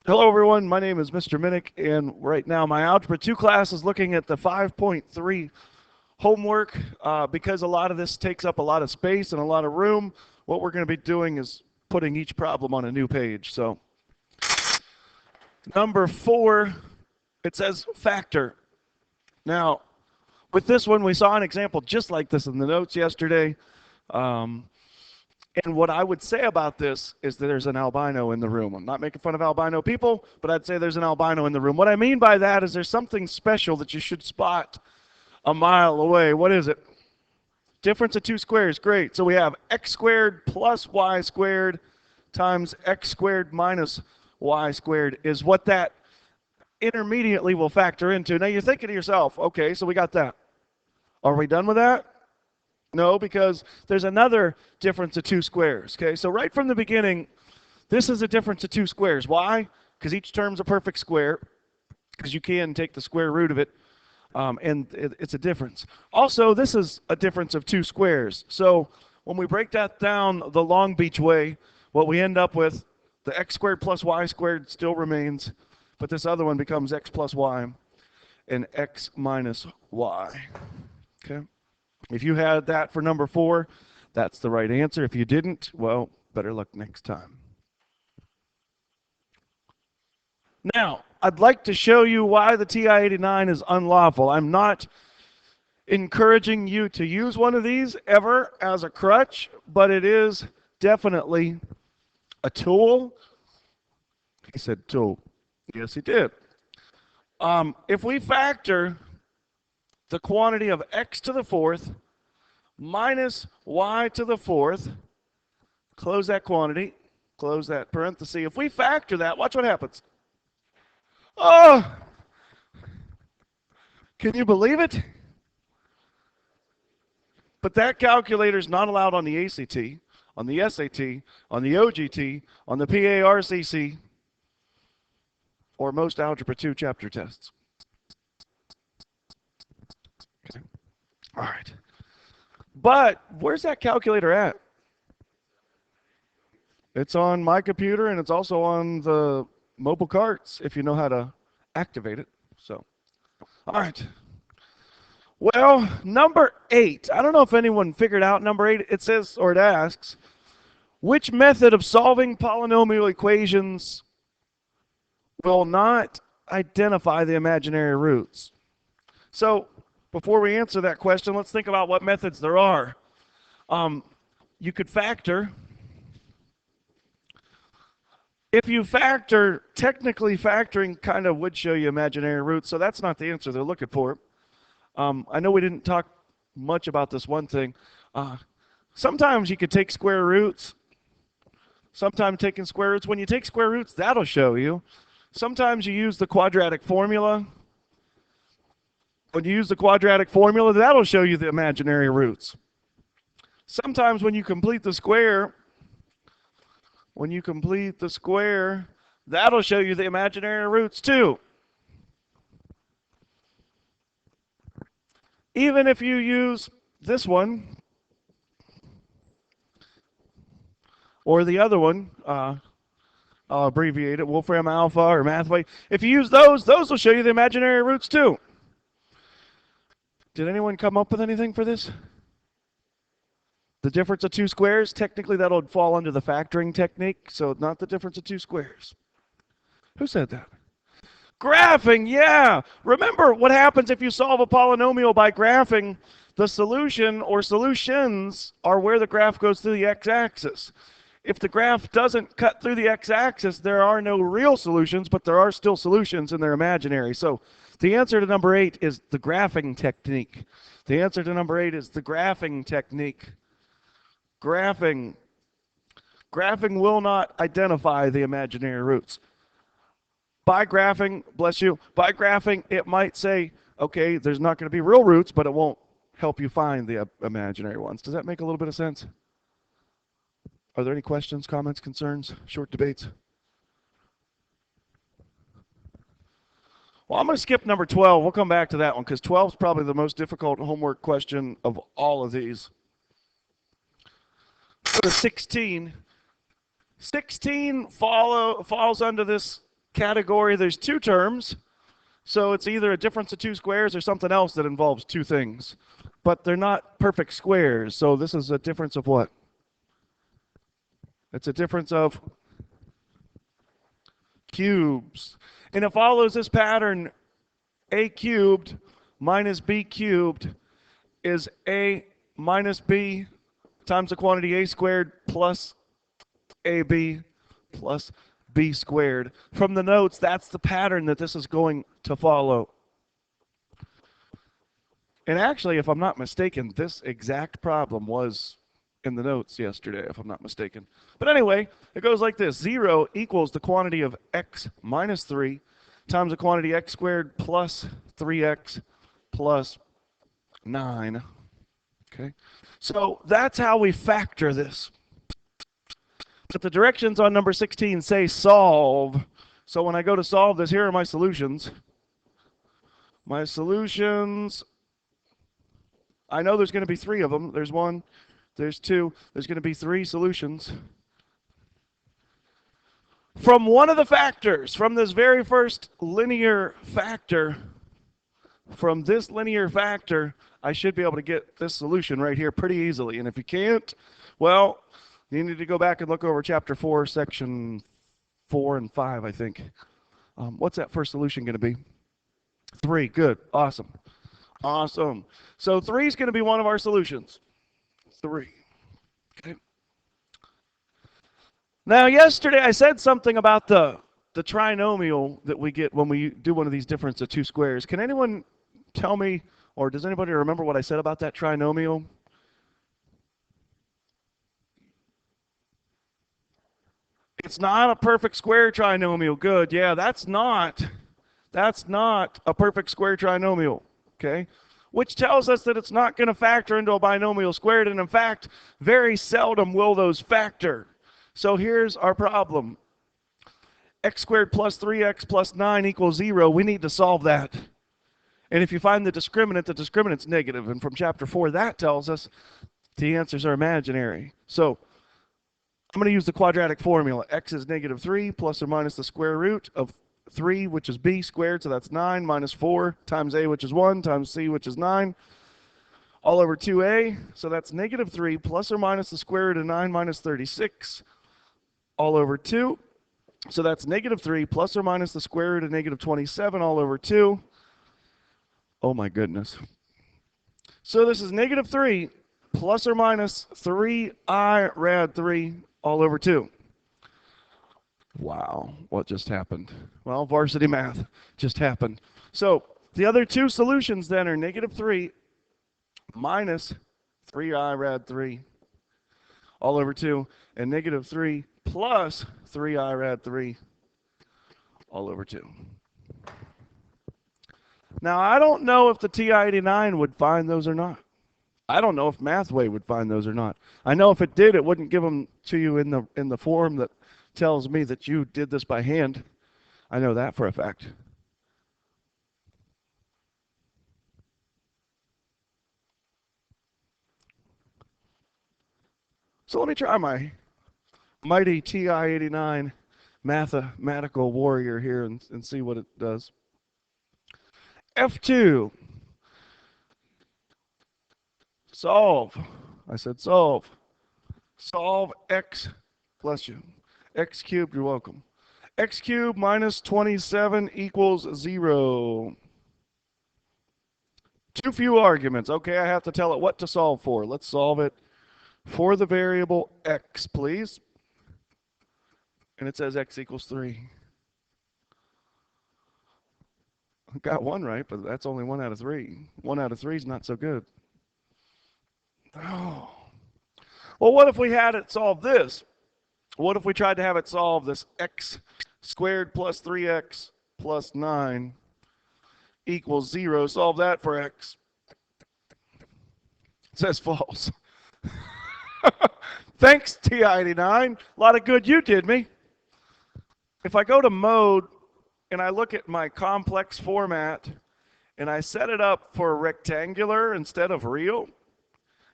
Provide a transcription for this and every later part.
Hello everyone, my name is Mr. Minnick, and right now my Algebra 2 class is looking at the 5.3 homework. Because a lot of this takes up a lot of space and a lot of room, what we're going to be doing is putting each problem on a new page. So, number 4, it says factor. Now, with this one, we saw an example just like this in the notes yesterday. And what I would say about this is that there's an albino in the room. I'm not making fun of albino people, but I'd say there's an albino in the room. What I mean by that is there's something special that you should spot a mile away. What is it? Difference of two squares. Great. So we have x squared plus y squared times x squared minus y squared is what that intermediately will factor into. Now you're thinking to yourself, okay, so we got that. Are we done with that? No, because there's another difference of two squares. Okay, so right from the beginning, this is a difference of two squares. Why? Because each term's a perfect square, because you can take the square root of it, and it's a difference. Also, this is a difference of two squares. So when we break that down the Long Beach way, what we end up with, the x squared plus y squared still remains, but this other one becomes x plus y and x minus y. Okay. If you had that for number 4, that's the right answer. If you didn't, well, better luck next time. Now, I'd like to show you why the TI-89 is unlawful. I'm not encouraging you to use one of these ever as a crutch, but it is definitely a tool. He said tool. Yes, he did. If we factor the quantity of x to the 4th minus y to the 4th, close that quantity, close that parenthesis. If we factor that, watch what happens. Oh, can you believe it? But that calculator is not allowed on the ACT, on the SAT, on the OGT, on the PARCC, or most Algebra 2 chapter tests. Okay. All right. But where's that calculator at? It's on my computer, and it's also on the mobile carts if you know how to activate it. So, all right. Well, number 8. I don't know if anyone figured out number 8. It says, or it asks, which method of solving polynomial equations will not identify the imaginary roots? So, before we answer that question, let's think about what methods there are. You could factor. If you factor, technically factoring kind of would show you imaginary roots, so that's not the answer they're looking for. I know we didn't talk much about this one thing. Sometimes you could take square roots. Sometimes taking square roots. When you take square roots, that'll show you. Sometimes you use the quadratic formula. When you use the quadratic formula, that'll show you the imaginary roots. Sometimes when you complete the square, that'll show you the imaginary roots too. Even if you use this one or the other one, I'll abbreviate it, Wolfram Alpha or Mathway. If you use those will show you the imaginary roots too. Did anyone come up with anything for this? The difference of two squares, technically that'll fall under the factoring technique, so not the difference of two squares. Who said that? Graphing, yeah. Remember what happens if you solve a polynomial by graphing? The solution or solutions are where the graph goes through the x-axis. If the graph doesn't cut through the x-axis, there are no real solutions, but there are still solutions and they're imaginary. So the answer to number 8 is the graphing technique. The answer to number 8 is the graphing technique. Graphing will not identify the imaginary roots. By graphing, bless you, by graphing, it might say, okay, there's not going to be real roots, but it won't help you find the imaginary ones. Does that make a little bit of sense? Are there any questions, comments, concerns, short debates? Well, I'm going to skip number 12. We'll come back to that one because 12 is probably the most difficult homework question of all of these. Go to 16. 16 falls under this category, there's two terms. So it's either a difference of two squares or something else that involves two things. But they're not perfect squares. So this is a difference of what? It's a difference of cubes. And it follows this pattern. A cubed minus b cubed is a minus b times the quantity a squared plus ab plus b squared. From the notes, that's the pattern that this is going to follow. And actually, if I'm not mistaken, this exact problem was in the notes yesterday, if I'm not mistaken. But anyway, it goes like this. 0 equals the quantity of x minus 3 times the quantity x squared plus 3x plus 9. Okay, so that's how we factor this. But the directions on number 16 say solve. So when I go to solve this, here are my solutions. My solutions, I know there's going to be 3 of them. There's 1, there's 2, there's going to be 3 solutions. From one of the factors, from this very first linear factor, from this linear factor, I should be able to get this solution right here pretty easily. And if you can't, well, you need to go back and look over chapter 4, section 4 and 5, I think. What's that first solution going to be? 3. Good. Awesome. Awesome. So 3 is going to be one of our solutions. 3. Okay. Now, yesterday I said something about the trinomial that we get when we do one of these difference of two squares. Can anyone tell me, or does anybody remember what I said about that trinomial? It's not a perfect square trinomial. Good. Yeah, that's not a perfect square trinomial. Okay? Which tells us that it's not going to factor into a binomial squared, and in fact, very seldom will those factor. So here's our problem. X squared plus 3x plus 9 equals 0. We need to solve that. And if you find the discriminant's negative. And from chapter 4, that tells us the answers are imaginary. So I'm going to use the quadratic formula. X is negative 3 plus or minus the square root of 3, which is b squared, so that's 9, minus 4 times a, which is 1, times c, which is 9, all over 2a. So that's negative 3 plus or minus the square root of 9 minus 36, all over 2. So that's negative 3 plus or minus the square root of negative 27, all over 2. Oh my goodness. So this is negative 3 plus or minus 3i rad 3, all over 2. Wow, what just happened? Well, varsity math just happened. So the other two solutions then are negative 3 minus 3i rad 3 all over 2, and negative 3 plus 3i rad 3 all over 2. Now, I don't know if the TI-89 would find those or not. I don't know if Mathway would find those or not. I know if it did, it wouldn't give them to you in the form that tells me that you did this by hand. I know that for a fact. So let me try my mighty TI-89 mathematical warrior here and see what it does. F2. Solve. I said solve. Solve x, bless you. X cubed, you're welcome. X cubed minus 27 equals 0. Too few arguments. Okay, I have to tell it what to solve for. Let's solve it for the variable x, please. And it says x equals 3. I got 1 right, but that's only 1 out of 3. 1 out of 3 is not so good. Oh. Well, what if we had it solve this? What if we tried to have it solve this x squared plus 3x plus 9 equals 0? Solve that for x. It says false. Thanks, TI-89. A lot of good you did me. If I go to mode and I look at my complex format and I set it up for rectangular instead of real,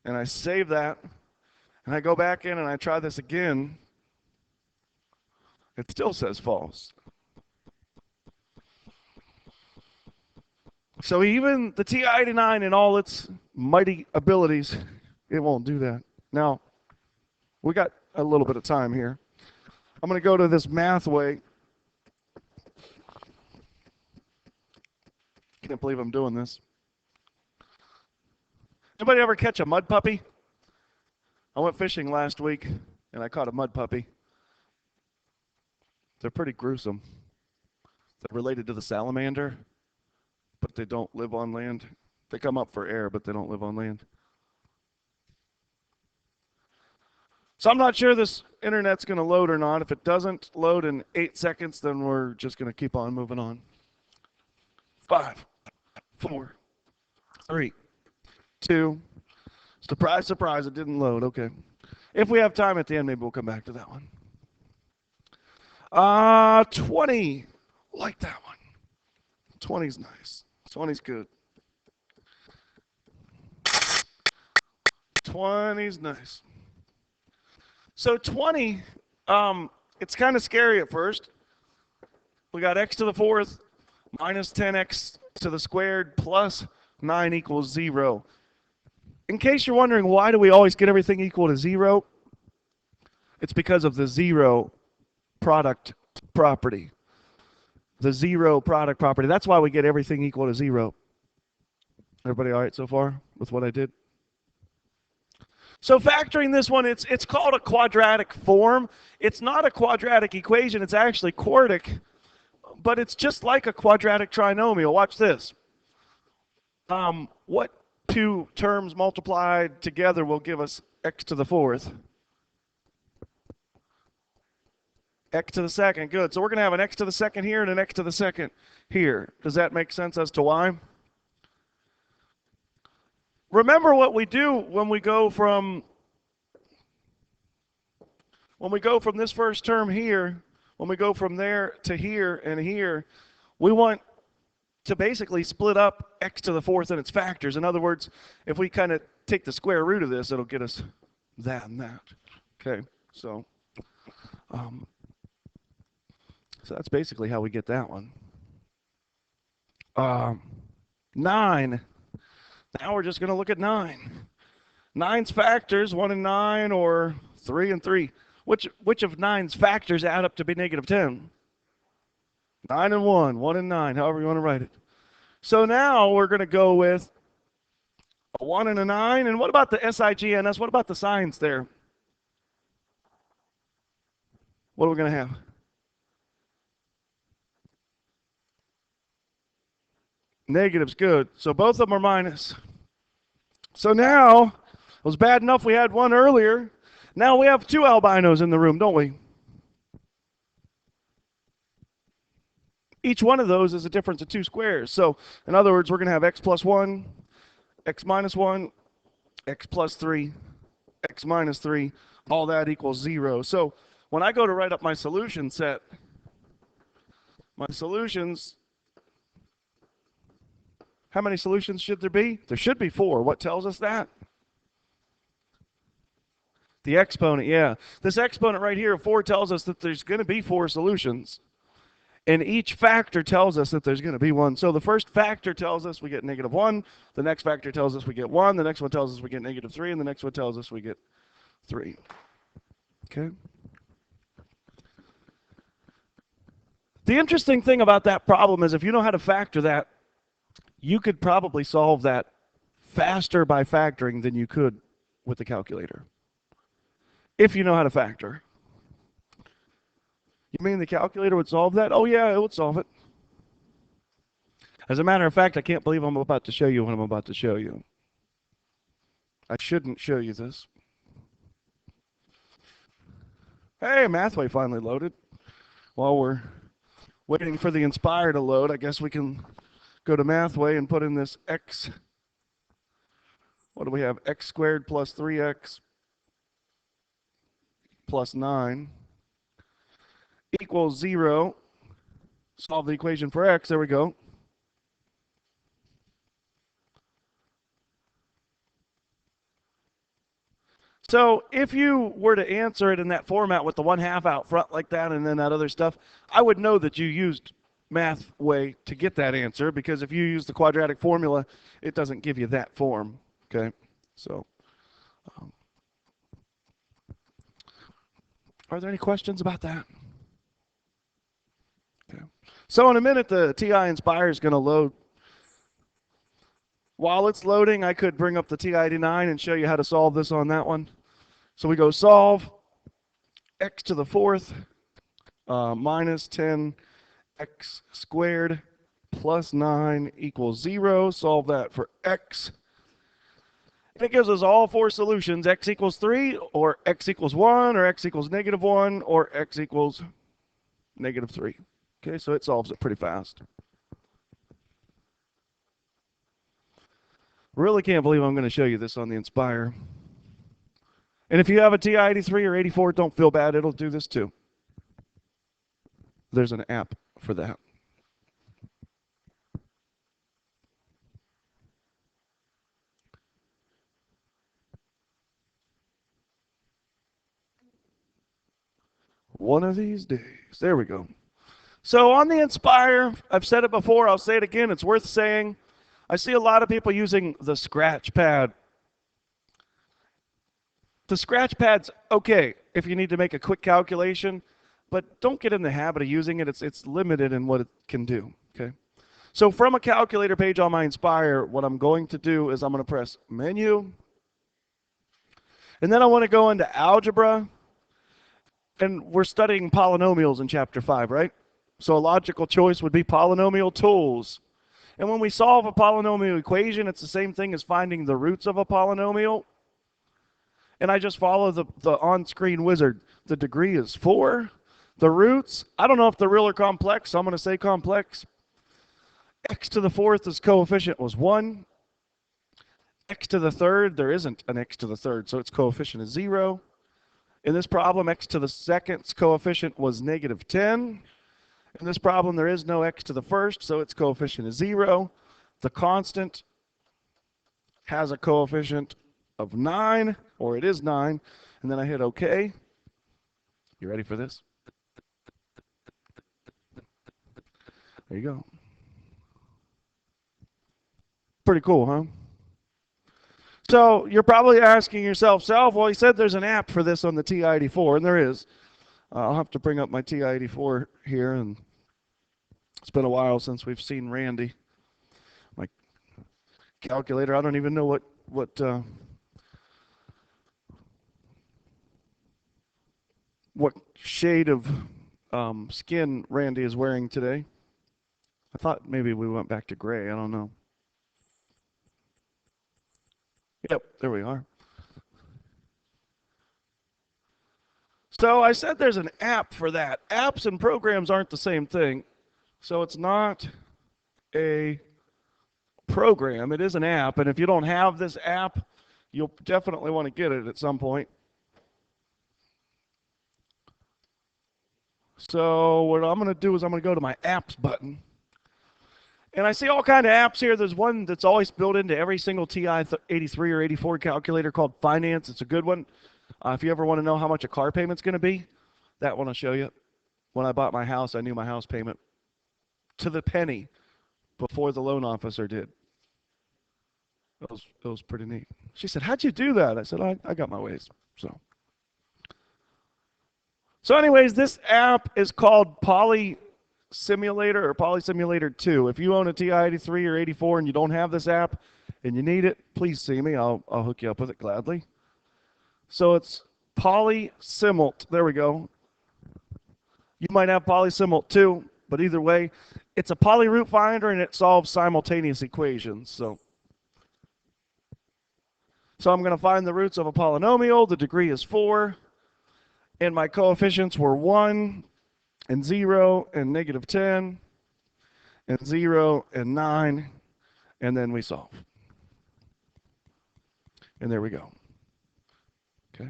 and I save that, and I go back in and I try this again, it still says false. So even the TI-89 and all its mighty abilities, it won't do that. Now, we got a little bit of time here. I'm going to go to this math way. Can't believe I'm doing this. Anybody ever catch a mud puppy? I went fishing last week, and I caught a mud puppy. They're pretty gruesome. They're related to the salamander, but they don't live on land. They come up for air, but they don't live on land. So I'm not sure this internet's going to load or not. If it doesn't load in 8 seconds, then we're just going to keep on moving on. 5, 4, 3, 2. Surprise, surprise, it didn't load. Okay. If we have time at the end, maybe we'll come back to that one. 20. Like that one. 20's nice. 20's good. 20's nice. So 20, it's kind of scary at first. We got x to the fourth minus 10x to the squared plus 9 equals 0. In case you're wondering, why do we always get everything equal to 0? It's because of the 0 product property. The 0 product property. That's why we get everything equal to 0. Everybody all right so far with what I did? So factoring this one, it's called a quadratic form. It's not a quadratic equation. It's actually quartic, but it's just like a quadratic trinomial. Watch this. What two terms multiplied together will give us x to the fourth? X to the second. Good. So we're going to have an x to the second here and an x to the second here. Does that make sense as to why? Remember what we do when we go from this first term here, when we go from there to here and here, we want to basically split up x to the fourth and its factors. In other words, if we kind of take the square root of this, it'll get us that and that. Okay, so that's basically how we get that one. 9. Now we're just going to look at 9. 9's factors, 1 and 9, or 3 and 3. Which of 9's factors add up to be negative 10? 9 and 1, 1 and 9, however you want to write it. So now we're going to go with a 1 and a 9. And what about the SIGNS? What about the signs there? What are we going to have? Negative's good. So both of them are minus. So now, it was bad enough we had one earlier. Now we have 2 albinos in the room, don't we? Each one of those is a difference of 2 squares. So, in other words, we're going to have x plus 1, x minus 1, x plus 3, x minus 3. All that equals 0. So, when I go to write up my solution set, my solutions, how many solutions should there be? There should be 4. What tells us that? The exponent, yeah. This exponent right here, 4, tells us that there's going to be 4 solutions. And each factor tells us that there's going to be 1. So the first factor tells us we get negative 1. The next factor tells us we get 1. The next one tells us we get negative 3. And the next one tells us we get 3. Okay? The interesting thing about that problem is if you know how to factor that, you could probably solve that faster by factoring than you could with the calculator. If you know how to factor. You mean the calculator would solve that? Oh yeah, it would solve it. As a matter of fact, I can't believe I'm about to show you what I'm about to show you. I shouldn't show you this. Hey, Mathway finally loaded. While we're waiting for the Inspire to load, I guess we can go to Mathway and put in this x. What do we have? X squared plus 3x plus 9 equals 0. Solve the equation for x. There we go. So if you were to answer it in that format with the 1/2 out front like that and then that other stuff, I would know that you used math way to get that answer, because if you use the quadratic formula, it doesn't give you that form. Okay, so are there any questions about that? Okay. So in a minute, the TI Inspire is going to load. While it's loading, I could bring up the TI-89 and show you how to solve this on that one. So we go solve x to the fourth minus 10x squared plus 9 equals 0. Solve that for x. And it gives us all four solutions: x equals 3, or x equals 1, or x equals -1, or x equals -3. Okay, so it solves it pretty fast. Really can't believe I'm going to show you this on the Inspire. And if you have a TI-83 or 84, don't feel bad. It'll do this too. There's an app for that. One of these days. There we go. So on the Inspire, I've said it before, I'll say it again, it's worth saying. I see a lot of people using the scratch pad. The scratch pad's okay if you need to make a quick calculation, but don't get in the habit of using it. It's limited in what it can do. Okay. So from a calculator page on my Inspire, what I'm going to do is I'm going to press Menu, and then I want to go into Algebra, and we're studying polynomials in Chapter 5, right? So a logical choice would be Polynomial Tools. And when we solve a polynomial equation, it's the same thing as finding the roots of a polynomial. And I just follow the on-screen wizard. The degree is 4. The roots, I don't know if they're real or complex, so I'm going to say complex. X to the fourth, is coefficient was 1. X to the third, there isn't an x to the third, so its coefficient is 0. In this problem, x to the second's coefficient was -10. In this problem, there is no x to the first, so its coefficient is 0. The constant has a coefficient of 9, or it is 9, and then I hit OK. You ready for this? There you go. Pretty cool, huh? So you're probably asking yourself, well, he said there's an app for this on the TI-84, and there is. I'll have to bring up my TI-84 here, and it's been a while since we've seen Randy. My calculator, I don't even know what shade of skin Randy is wearing today. I thought maybe we went back to gray. I don't know. Yep, there we are. So I said there's an app for that. Apps and programs aren't the same thing. So it's not a program. It is an app. And if you don't have this app, you'll definitely want to get it at some point. So what I'm going to do is I'm going to go to my apps button. And I see all kind of apps here. There's one that's always built into every single TI-83 or 84 calculator called Finance. It's a good one. If you ever want to know how much a car payment's going to be, that one I'll show you. When I bought my house, I knew my house payment to the penny before the loan officer did. It was pretty neat. She said, "How'd you do that?" I said, I got my ways. So anyways, this app is called Poly Simulator or Poly Simulator 2. If you own a TI-83 or 84 and you don't have this app and you need it, please see me. I'll hook you up with it gladly. So it's PolySimult. There we go. You might have PolySimult too, but either way, it's a polyroot finder and it solves simultaneous equations. So I'm going to find the roots of a polynomial. The degree is 4, and my coefficients were 1 and 0 and -10 and 0 and 9, and then we solve. And there we go. Okay.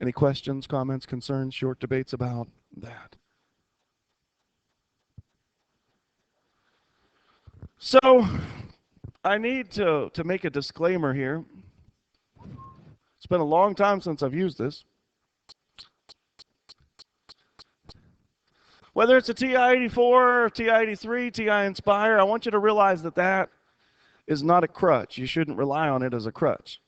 Any questions, comments, concerns, short debates about that? So I need to make a disclaimer here. It's been a long time since I've used this. Whether it's a TI-84, TI-83, TI Inspire, I want you to realize that that is not a crutch. You shouldn't rely on it as a crutch.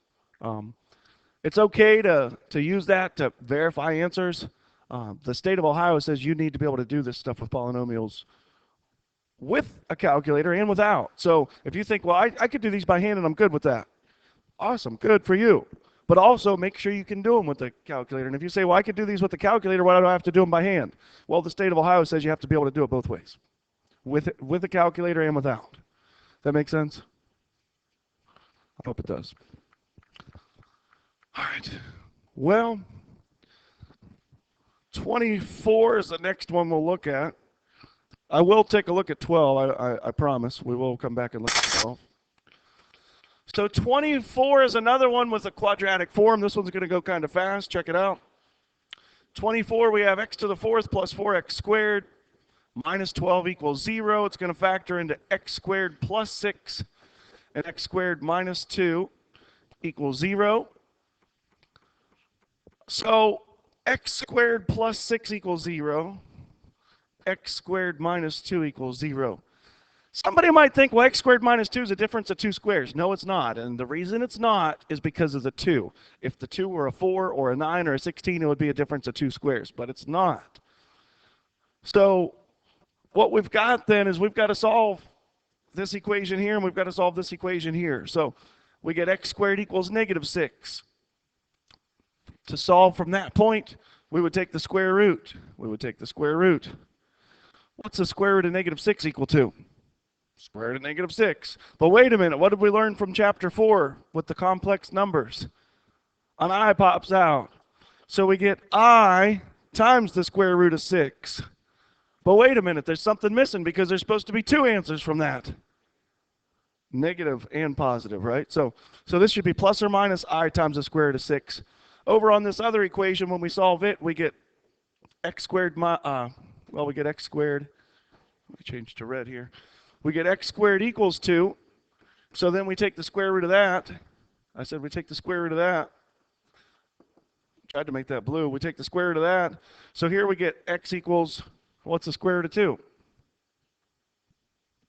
It's okay to use that to verify answers. The state of Ohio says you need to be able to do this stuff with polynomials with a calculator and without. So if you think, well, I could do these by hand and I'm good with that. Awesome, good for you. But also make sure you can do them with the calculator. And if you say, well, I could do these with the calculator, why do I have to do them by hand? Well, the state of Ohio says you have to be able to do it both ways, with the calculator and without. That make sense? I hope it does. All right. Well, 24 is the next one we'll look at. I will take a look at 12. I promise. We will come back and look at 12. So 24 is another one with a quadratic form. This one's going to go kind of fast. Check it out. 24, we have x to the fourth plus 4x squared minus 12 equals 0. It's going to factor into x squared plus 6 and x squared minus 2 equals 0. So x squared plus 6 equals 0. X squared minus 2 equals 0. Somebody might think, well, x squared minus 2 is a difference of two squares. No, it's not. And the reason it's not is because of the 2. If the 2 were a 4 or a 9 or a 16, it would be a difference of two squares. But it's not. So what we've got then is we've got to solve this equation here, and we've got to solve this equation here. So we get x squared equals negative 6. To solve from that point, we would take the square root. We would take the square root. What's the square root of negative 6 equal to? Square root of negative 6. But wait a minute, what did we learn from chapter 4 with the complex numbers? An I pops out. So we get I times the square root of 6. But wait a minute, there's something missing because there's supposed to be two answers from that. Negative and positive, right? So this should be plus or minus I times the square root of 6. Over on this other equation, when we solve it, we get x squared, we get x squared. Let me change to red here. We get x squared equals 2. So then we take the square root of that. I said we take the square root of that. Tried to make that blue. We take the square root of that. So here we get x equals, what's the square root of 2?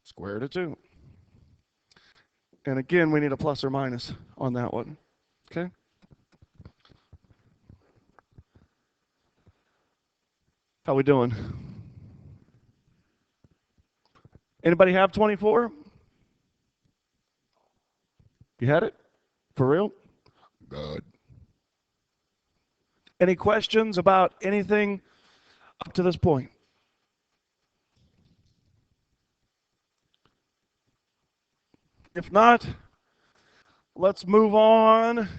Square root of 2. And again, we need a plus or minus on that one. Okay? How we doing? Anybody have 24? You had it? For real? Good. Any questions about anything up to this point? If not, let's move on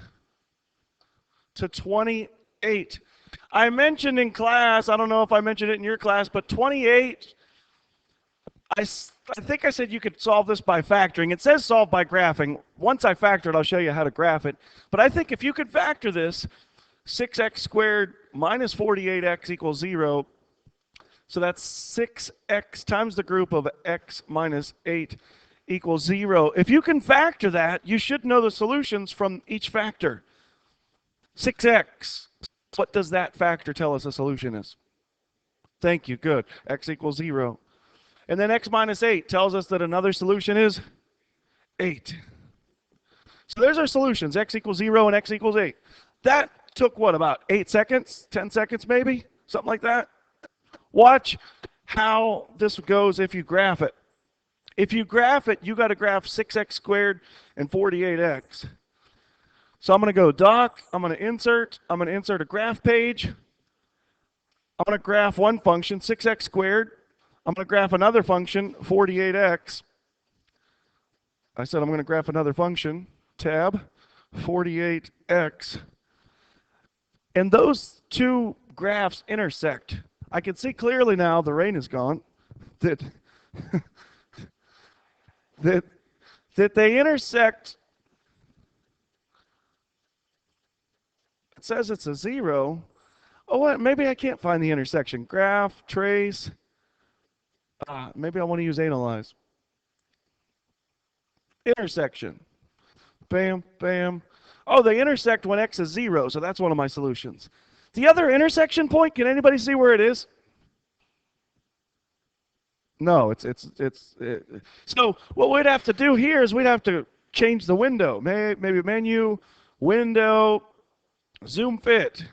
to 28. I mentioned in class, I don't know if I mentioned it in your class, but 28, I think I said you could solve this by factoring. It says solve by graphing. Once I factor it, I'll show you how to graph it. But I think if you could factor this, 6x squared minus 48x equals 0. So that's 6x times the group of x minus 8 equals 0. If you can factor that, you should know the solutions from each factor. 6x. What does that factor tell us the solution is? Thank you, good. X equals 0. And then x minus 8 tells us that another solution is 8. So there's our solutions, x equals 0 and x equals 8. That took what, about 8 seconds, 10 seconds maybe? Something like that. Watch how this goes if you graph it. If you graph it, you got to graph 6x squared and 48x. So I'm going to go doc, I'm going to insert a graph page. I'm going to graph one function, 6x squared. I'm going to graph another function, 48x. I said I'm going to graph another function, tab, 48x. And those two graphs intersect. I can see clearly now, the rain is gone, that, that they intersect. It says it's a 0. Oh, what? Maybe I can't find the intersection. Graph, trace. Maybe I want to use analyze. Intersection. Bam, bam. Oh, they intersect when x is 0, so that's one of my solutions. The other intersection point, can anybody see where it is? No, so what we'd have to do here is we'd have to change the window. Maybe menu, window, zoom fit.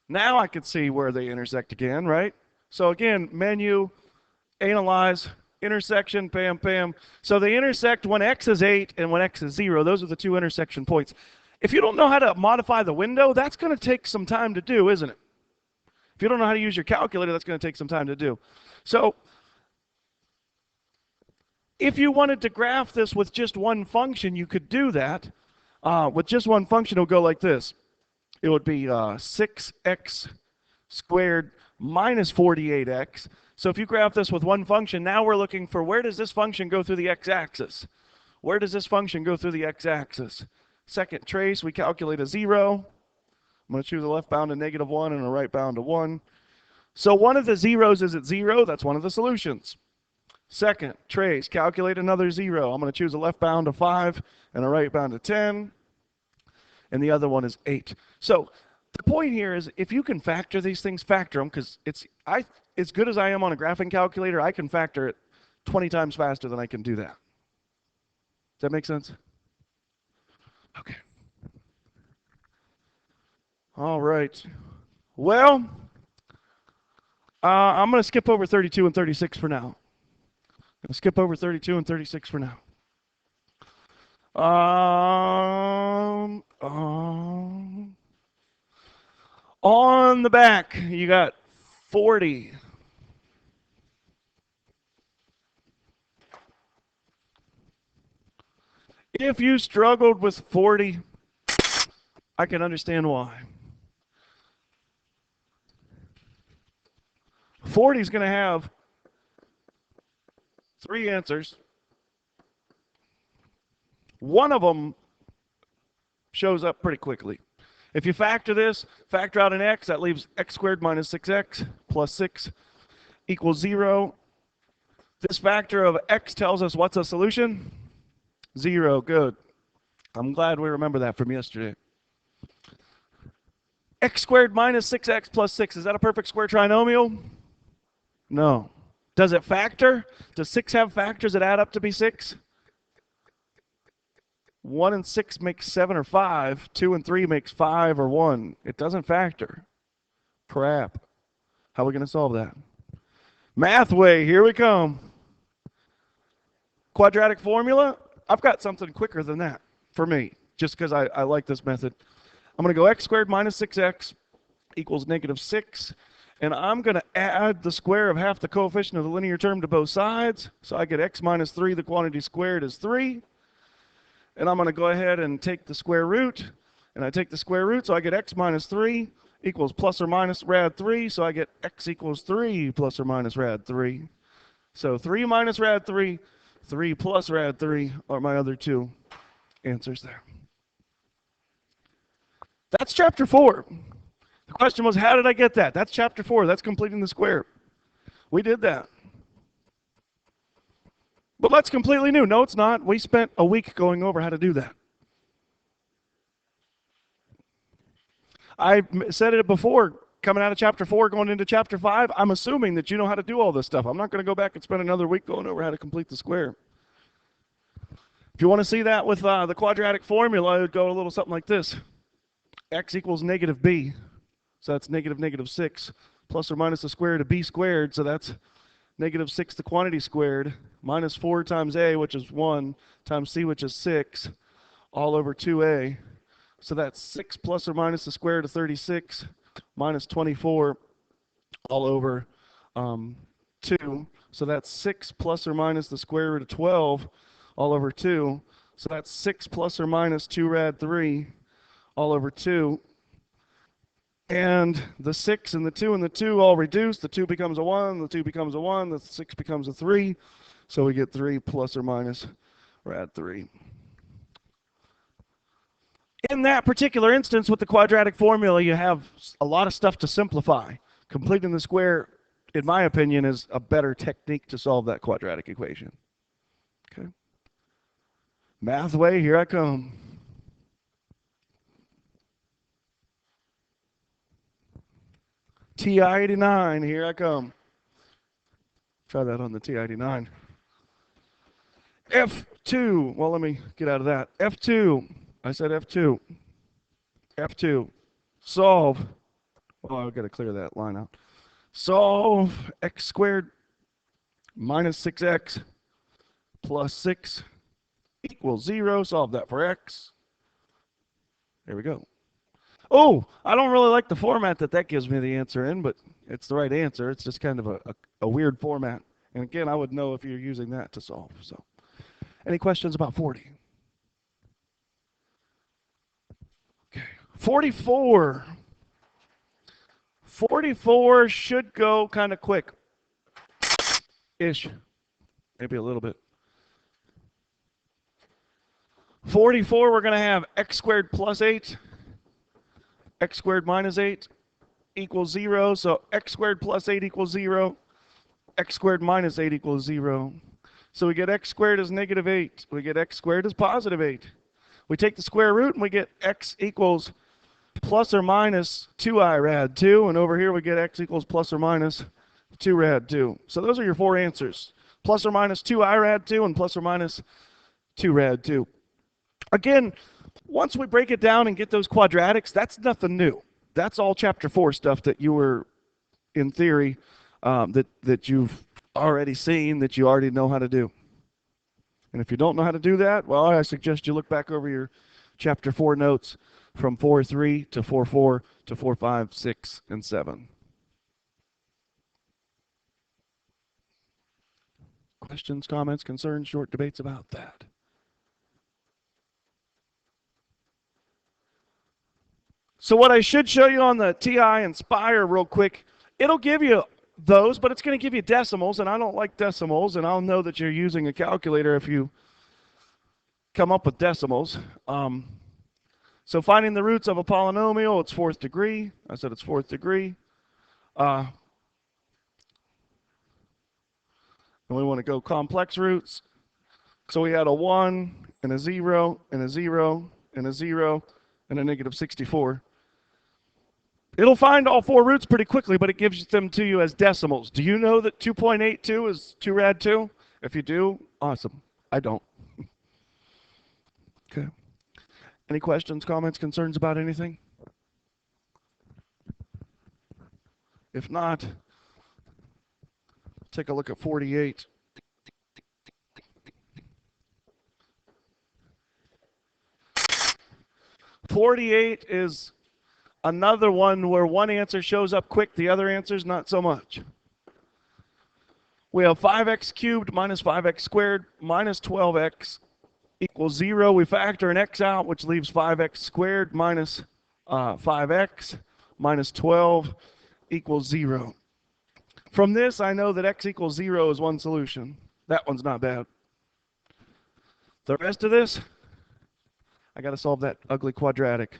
Now I could see where they intersect again, right? So again, menu, analyze, intersection, bam, bam. So they intersect when x is 8 and when x is 0. Those are the two intersection points. If you don't know how to modify the window, that's going to take some time to do, isn't it? If you don't know how to use your calculator, that's going to take some time to do. So if you wanted to graph this with just one function, you could do that. With just one function, it would go like this. It would be 6x squared minus 48x. So if you graph this with one function, now we're looking for where does this function go through the x-axis? Where does this function go through the x-axis? Second trace, we calculate a 0. I'm going to choose a left bound to -1 and a right bound to 1. So one of the zeros is at 0. That's one of the solutions. Second trace, calculate another 0. I'm going to choose a left bound to 5 and a right bound to 10. And the other one is 8. So the point here is if you can factor these things, factor them, because as good as I am on a graphing calculator, I can factor it 20 times faster than I can do that. Does that make sense? Okay. All right. Well, I'm going to skip over 32 and 36 for now. I'm going to skip over 32 and 36 for now. On the back, you got 40. If you struggled with 40, I can understand why. 40 is going to have 3 answers. One of them shows up pretty quickly. If you factor this, factor out an x, that leaves x squared minus 6x plus 6 equals 0. This factor of x tells us what's a solution? 0. Good. I'm glad we remember that from yesterday. X squared minus 6x plus 6. Is that a perfect square trinomial? No. Does it factor? Does 6 have factors that add up to be 6? 1 and 6 makes 7 or 5. 2 and 3 makes 5 or 1. It doesn't factor. Crap. How are we going to solve that? Math way, here we come. Quadratic formula. I've got something quicker than that for me, just because I like this method. I'm going to go x squared minus 6x equals -6. And I'm going to add the square of half the coefficient of the linear term to both sides. So I get x minus 3, the quantity squared is 3. And I'm going to go ahead and take the square root. And I take the square root, so I get x minus 3 equals plus or minus rad 3. So I get x equals 3 plus or minus rad 3. So 3 minus rad 3, 3 plus rad 3 are my other two answers there. That's chapter 4. The question was, how did I get that? That's chapter 4. That's completing the square. We did that. But that's completely new. No, it's not. We spent a week going over how to do that. I said it before, coming out of chapter 4, going into chapter 5, I'm assuming that you know how to do all this stuff. I'm not going to go back and spend another week going over how to complete the square. If you want to see that with the quadratic formula, it would go a little something like this. X equals -b. So that's -6 plus or minus the square root of b squared. So that's -6 the quantity squared minus 4 times a, which is 1, times c, which is 6, all over 2a. So that's 6 plus or minus the square root of 36 minus 24 all over 2. So that's 6 plus or minus the square root of 12 all over 2. So that's 6 plus or minus 2 rad 3 all over 2. And the 6 and the 2 and the 2 all reduce. The 2 becomes a 1, the 2 becomes a 1, the 6 becomes a 3. So we get 3 plus or minus rad 3. In that particular instance with the quadratic formula, you have a lot of stuff to simplify. Completing the square, in my opinion, is a better technique to solve that quadratic equation. Okay. Math way, here I come. TI-89, here I come. Try that on the TI-89. F2. Well, let me get out of that. F2. I said F2. F2. Solve. Oh, I've got to clear that line out. Solve x squared minus 6x plus 6 equals 0. Solve that for x. There we go. Oh, I don't really like the format that gives me the answer in, but it's the right answer. It's just kind of a weird format. And again, I would know if you're using that to solve. So, any questions about 40? Okay, 44. 44 should go kind of quick-ish, maybe a little bit. 44, we're going to have x squared plus 8, x squared minus 8 equals 0. So x squared plus 8 equals 0. X squared minus 8 equals 0. So we get x squared as negative 8. We get x squared as positive 8. We take the square root and we get x equals plus or minus 2i rad 2. And over here we get x equals plus or minus 2 rad 2. So those are your four answers. Plus or minus 2i rad 2 and plus or minus 2 rad 2. Again, once we break it down and get those quadratics, that's nothing new. That's all chapter 4 stuff that you were, in theory, that you've already seen, that you already know how to do. And if you don't know how to do that, well, I suggest you look back over your chapter 4 notes from 4.3 to 4.4 to 4.5, 6, and 7. Questions, comments, concerns, short debates about that? So what I should show you on the TI Inspire real quick, it'll give you those, but it's going to give you decimals, and I don't like decimals, and I'll know that you're using a calculator if you come up with decimals. So finding the roots of a polynomial, it's 4th degree. I said it's 4th degree. And we want to go complex roots. So we had a 1 and a 0 and a 0 and a 0 and a negative 64. It'll find all four roots pretty quickly, but it gives them to you as decimals. Do you know that 2.82 is 2 rad 2? If you do, awesome. I don't. Okay. Any questions, comments, concerns about anything? If not, take a look at 48. '48 is another one where one answer shows up quick, the other answer's not so much. We have 5x cubed minus 5x squared minus 12x equals 0. We factor an x out, which leaves 5x squared minus 5x minus 12 equals 0. From this, I know that x equals 0 is one solution. That one's not bad. The rest of this, I got to solve that ugly quadratic.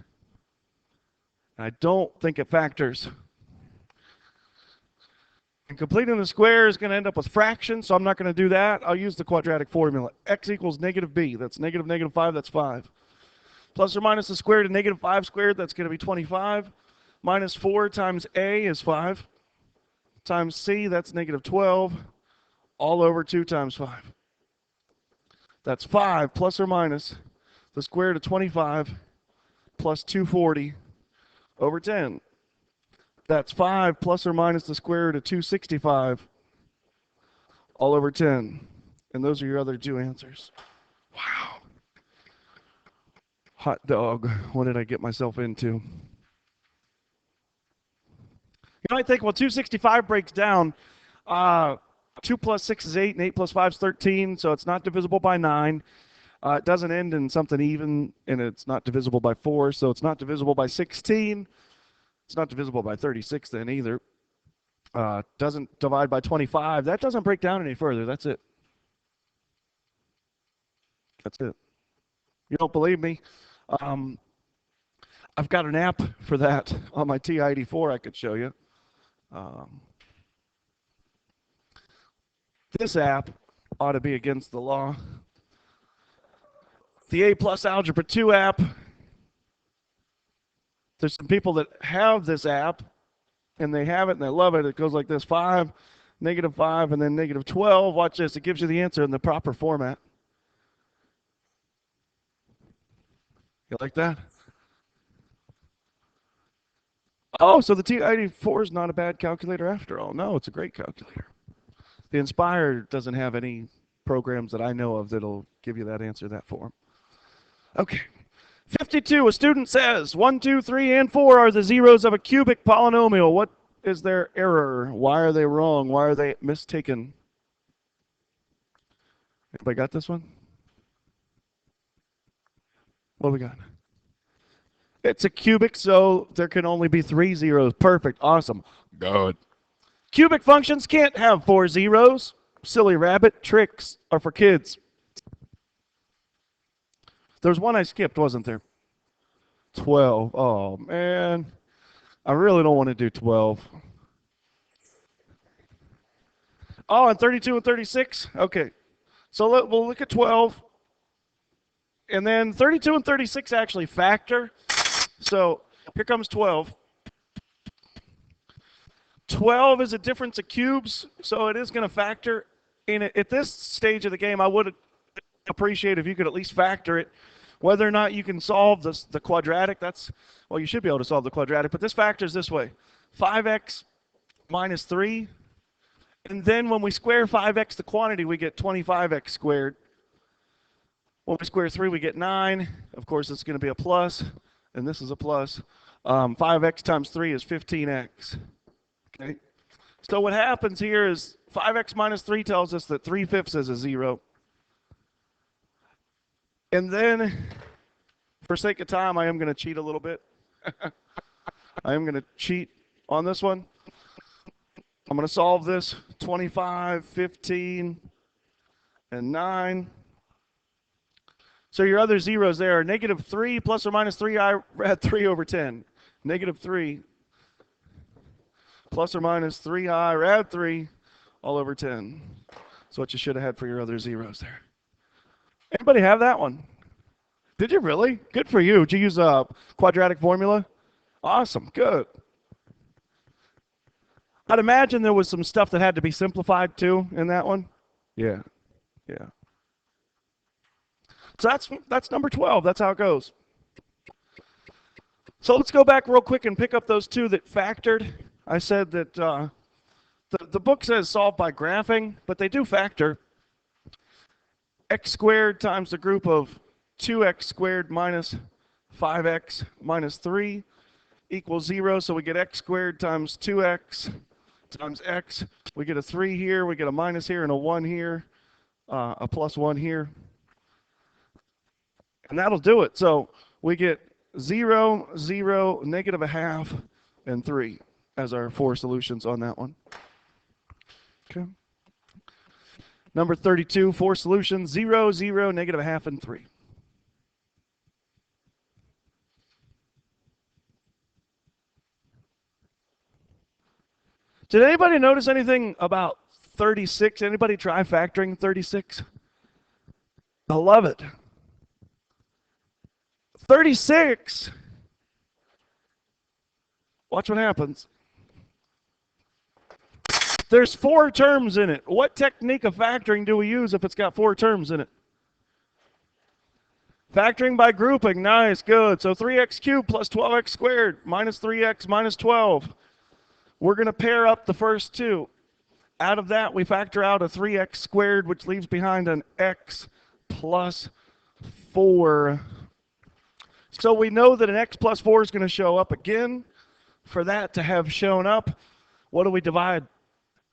I don't think it factors. And completing the square is going to end up with fractions, so I'm not going to do that. I'll use the quadratic formula. X equals negative b. That's negative negative 5. That's 5. Plus or minus the square root of negative 5 squared. That's going to be 25. Minus 4 times a is 5. Times c, that's negative 12. All over 2 times 5. That's 5 plus or minus the square root of 25 plus 240 over 10. That's 5 plus or minus the square root of 265 all over 10. And those are your other two answers. Wow. Hot dog. What did I get myself into? You might think, well, 265 breaks down. 2 plus 6 is 8, and 8 plus 5 is 13, so it's not divisible by 9. It doesn't end in something even, and it's not divisible by 4, so it's not divisible by 16. It's not divisible by 36 then either. Doesn't divide by 25. That doesn't break down any further. That's it. That's it. You don't believe me? I've got an app for that on my TI-84 I could show you. This app ought to be against the law. The A+ Algebra 2 app. There's some people that have this app, and they have it and they love it. It goes like this: 5 negative 5, and then negative 12. Watch this. It gives you the answer in the proper format. You like that? Oh, so the TI-84 is not a bad calculator after all. No, it's a great calculator. The Inspire doesn't have any programs that I know of that'll give you that answer that form. Okay. 52, a student says 1, 2, 3, and 4 are the zeros of a cubic polynomial. What is their error? Why are they wrong? Why are they mistaken? Anybody got this one? What do we got? It's a cubic, so there can only be 3 zeros. Perfect. Awesome. Good. Cubic functions can't have 4 zeros. Silly rabbit. Tricks are for kids. There's one I skipped, wasn't there? 12. Oh, man. I really don't want to do 12. Oh, and 32 and 36? Okay. So we'll look at 12. And then 32 and 36 actually factor. So here comes 12. 12 is a difference of cubes, so it is going to factor. At this stage of the game, I would appreciate if you could at least factor it. Whether or not you can solve the quadratic, well, you should be able to solve the quadratic, but this factors this way. 5x minus 3. And then when we square 5x the quantity, we get 25x squared. When we square 3, we get 9. Of course, it's going to be a plus, and this is a plus. 5x times 3 is 15x. Okay. So what happens here is 5x minus 3 tells us that 3/5 is a 0. And then, for sake of time, I am going to cheat a little bit. I am going to cheat on this one. I'm going to solve this. 25, 15, and 9. So your other zeros there are negative 3 plus or minus 3i rad 3 over 10. Negative 3 plus or minus 3i rad 3 all over 10. That's what you should have had for your other zeros there. Anybody have that one? Did you really? Good for you. Did you use a quadratic formula? Awesome. Good. I'd imagine there was some stuff that had to be simplified too in that one. Yeah. Yeah. So that's number 12. That's how it goes. So let's go back real quick and pick up those two that factored. I said that the book says solve by graphing, but they do factor. X squared times the group of 2x squared minus 5x minus 3 equals 0. So we get x squared times 2x times x. We get a 3 here, we get a minus here, and a 1 here, a plus 1 here. And that'll do it. So we get 0, 0, negative a half, and 3 as our 4 solutions on that one. Okay. Number 32, 4 solutions, 0, 0, negative a half, and 3. Did anybody notice anything about 36? Anybody try factoring 36? I love it. 36, watch what happens. There's 4 terms in it. What technique of factoring do we use if it's got 4 terms in it? Factoring by grouping. Nice, good. So 3x cubed plus 12x squared minus 3x minus 12. We're going to pair up the first 2. Out of that, we factor out a 3x squared, which leaves behind an x plus 4. So we know that an x plus 4 is going to show up again. For that to have shown up, what do we divide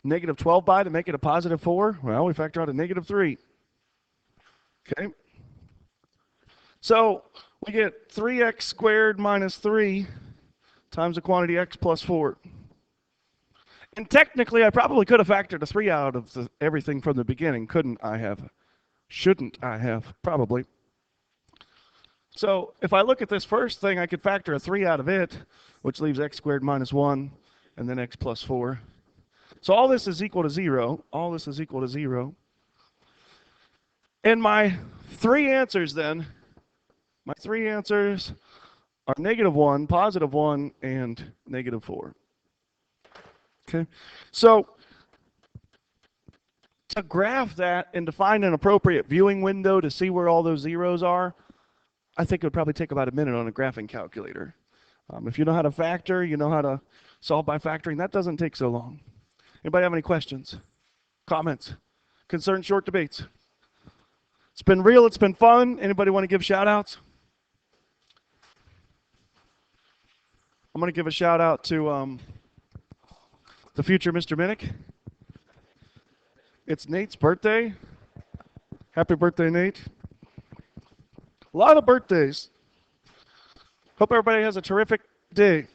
negative 12 by to make it a positive 4? Well, we factor out a negative 3. Okay. So we get 3x squared minus 3 times the quantity x plus 4. And technically, I probably could have factored a 3 out of everything from the beginning, couldn't I have? Shouldn't I have? Probably. So if I look at this first thing, I could factor a 3 out of it, which leaves x squared minus 1, and then x plus 4. So all this is equal to 0. All this is equal to 0. And my 3 answers then, my 3 answers are negative 1, positive 1, and negative 4. Okay, so To graph that and to find an appropriate viewing window to see where all those zeros are, I think it would probably take about a minute on a graphing calculator. If you know how to factor, you know how to solve by factoring, that doesn't take so long. Anybody have any questions, comments, concerns, short debates? It's been real, it's been fun. Anybody want to give shout outs? I'm going to give a shout out to the future Mr. Minnick. It's Nate's birthday. Happy birthday, Nate. A lot of birthdays. Hope everybody has a terrific day.